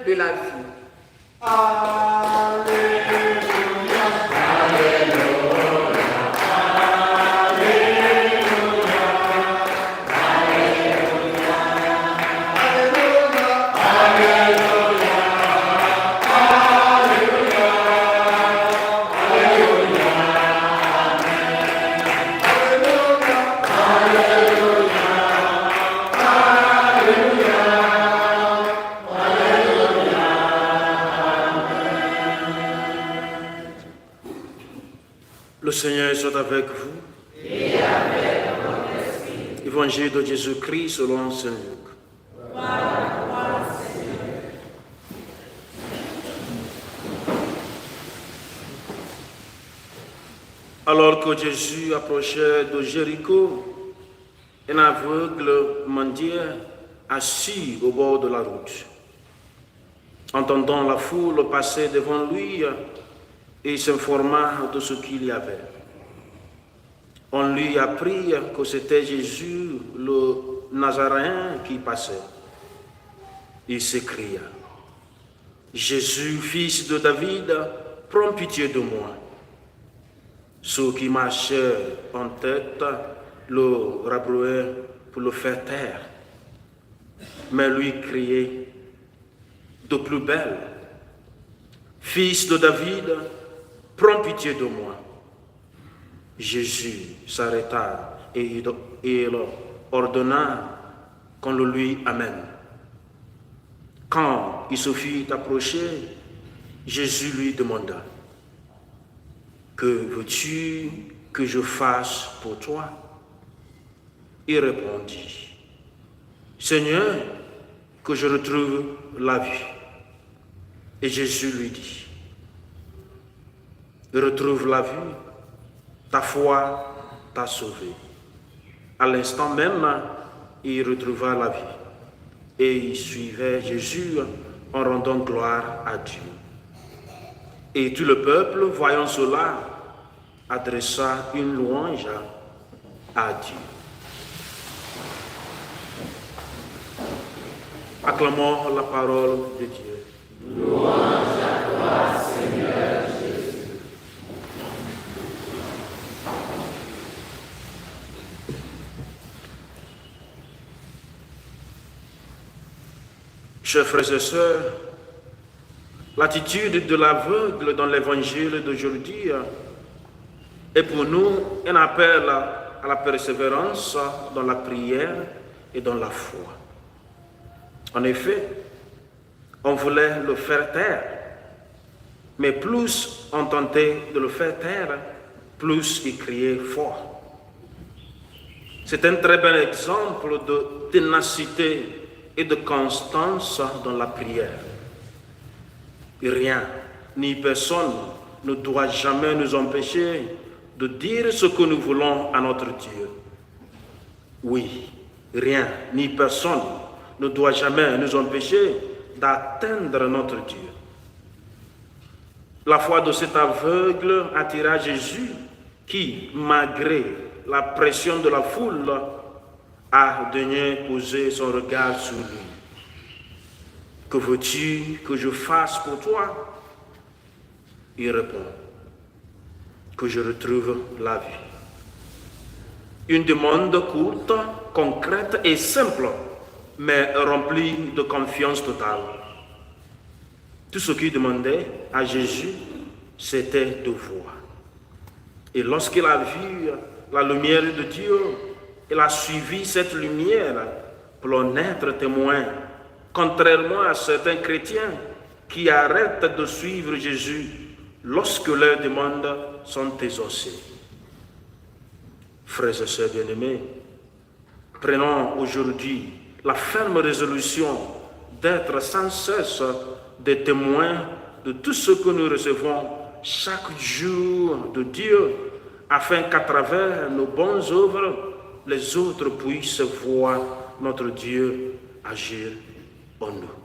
de la vie. Alléluia, Alléluia, Alléluia, Alléluia, Le Seigneur soit avec vous. Et avec votre esprit. Évangile de Jésus-Christ selon Saint Luc. Alors que Jésus approchait de Jéricho, un aveugle mendiait assis au bord de la route. Entendant la foule passer devant lui, il s'informa de ce qu'il y avait. On lui apprit que c'était Jésus le Nazaréen qui passait. Il s'écria: Jésus, fils de David, prends pitié de moi. Ceux qui marchaient en tête le rabrouaient pour le faire taire. Mais lui criait de plus belle: Fils de David, prends pitié de moi. Jésus s'arrêta et il ordonna qu'on le lui amène. Quand il se fut approché, Jésus lui demanda: Que veux-tu que je fasse pour toi? Il répondit: Seigneur, que je retrouve la vue. Et Jésus lui dit: Retrouve la vue, ta foi t'a sauvé. À l'instant même, il retrouva la vie et il suivait Jésus en rendant gloire à Dieu. Et tout le peuple, voyant cela, adressa une louange à Dieu. Acclamons la parole de Dieu. louange à toi, Seigneur Jésus. Chers frères et sœurs, l'attitude de l'aveugle dans l'évangile d'aujourd'hui est pour nous un appel à la persévérance dans la prière et dans la foi. En effet, on voulait le faire taire, mais plus on tentait de le faire taire, plus il criait fort. C'est un très bel exemple de ténacité et de constance dans la prière. Rien ni personne ne doit jamais nous empêcher de dire ce que nous voulons à notre Dieu. Oui, rien ni personne ne doit jamais nous empêcher d'atteindre notre Dieu. La foi de cet aveugle attira Jésus qui, malgré la pression de la foule, a daigné poser son regard sur lui. Que veux-tu que je fasse pour toi? Il répond: que je retrouve la vie. Une demande courte, concrète et simple, mais remplie de confiance totale. Tout ce qu'il demandait à Jésus, c'était de voir. Et lorsqu'il a vu la lumière de Dieu, il a suivi cette lumière pour en être témoin, contrairement à certains chrétiens qui arrêtent de suivre Jésus lorsque leurs demandes sont exaucées. Frères et sœurs bien-aimés, prenons aujourd'hui la ferme résolution d'être sans cesse des témoins de tout ce que nous recevons chaque jour de Dieu, afin qu'à travers nos bonnes œuvres, les autres puissent voir notre Dieu agir en nous.